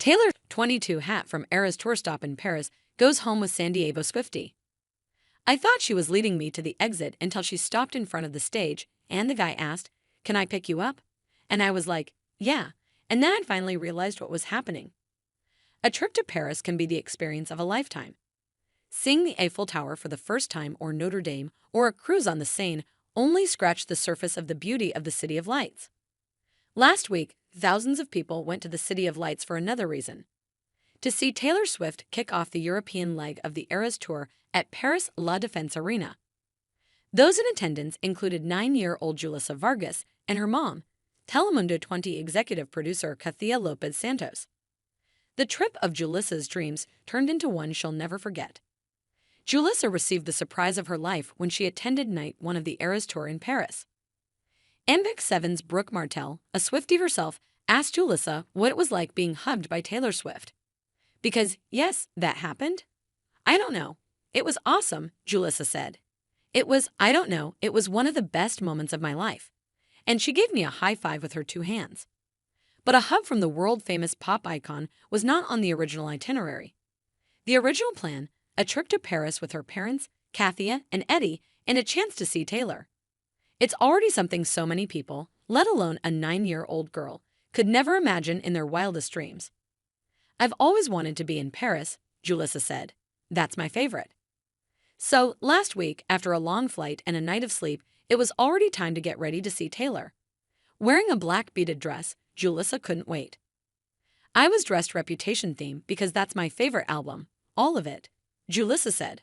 Taylor's 22 hat from Eras tour stop in Paris goes home with San Diego Swiftie. I thought she was leading me to the exit until she stopped in front of the stage and the guy asked, "Can I pick you up?" And I was like, "Yeah." And then I finally realized what was happening. A trip to Paris can be the experience of a lifetime. Seeing the Eiffel Tower for the first time, or Notre Dame, or a cruise on the Seine only scratched the surface of the beauty of the City of Lights. Last week, thousands of people went to the City of Lights for another reason: to see Taylor Swift kick off the European leg of the Eras Tour at Paris La Défense Arena. Those in attendance included 9-year-old Julissa Vargas and her mom, Telemundo 20 executive producer Kathia Lopez Santos. The trip of Julissa's dreams turned into one she'll never forget. Julissa received the surprise of her life when she attended night one of the Eras Tour in Paris. MX7's Brooke Martell, a Swiftie herself, asked Julissa what it was like being hugged by Taylor Swift. "Because, yes, that happened. I don't know. It was awesome," Julissa said. It was one of the best moments of my life." And she gave me a high five with her two hands. But a hug from the world-famous pop icon was not on the original itinerary. The original plan, a trip to Paris with her parents, Kathia and Eddie, and a chance to see Taylor. It's already something so many people, let alone a 9-year-old girl, could never imagine in their wildest dreams. "I've always wanted to be in Paris," Julissa said. "That's my favorite." So, last week, after a long flight and a night of sleep, it was already time to get ready to see Taylor. Wearing a black beaded dress, Julissa couldn't wait. "I was dressed Reputation theme because that's my favorite album, all of it," Julissa said.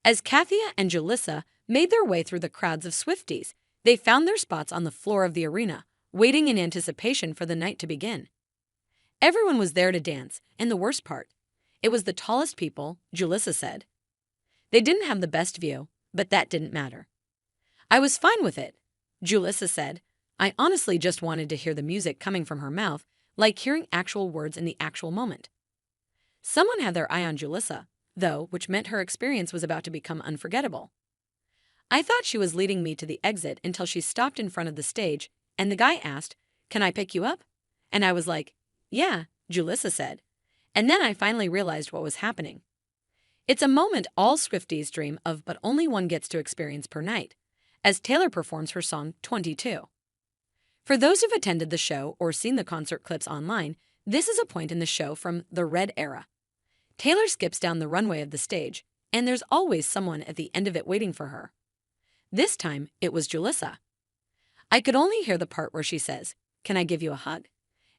As Kathia and Julissa made their way through the crowds of Swifties, they found their spots on the floor of the arena, waiting in anticipation for the night to begin. Everyone was there to dance, and the worst part, it was the tallest people, Julissa said. They didn't have the best view, but that didn't matter. "I was fine with it," Julissa said. "I honestly just wanted to hear the music coming from her mouth, like hearing actual words in the actual moment." Someone had their eye on Julissa, though, which meant her experience was about to become unforgettable. "I thought she was leading me to the exit until she stopped in front of the stage, and the guy asked, 'Can I pick you up?' And I was like, 'Yeah,' Julissa said. And then I finally realized what was happening. It's a moment all Swifties dream of, but only one gets to experience per night, as Taylor performs her song 22. For those who've attended the show or seen the concert clips online, this is a point in the show from the Red era. Taylor skips down the runway of the stage, and there's always someone at the end of it waiting for her. This time, it was Julissa. I could only hear the part where she says, "Can I give you a hug?"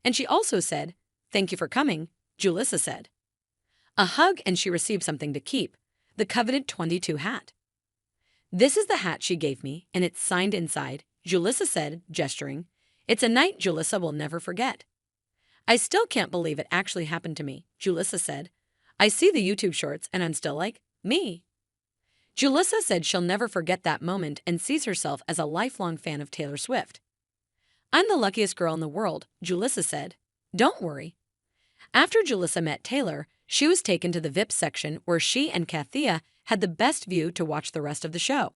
And she also said, "Thank you for coming," Julissa said. A hug, and she received something to keep, the coveted 22 hat. "This is the hat she gave me, and it's signed inside," Julissa said, gesturing. "It's a night Julissa will never forget." "I still can't believe it actually happened to me," Julissa said. "I see the YouTube shorts, and I'm still like, me." Julissa said she'll never forget that moment and sees herself as a lifelong fan of Taylor Swift. "I'm the luckiest girl in the world," Julissa said. "Don't worry." After Julissa met Taylor, she was taken to the VIP section where she and Kathia had the best view to watch the rest of the show.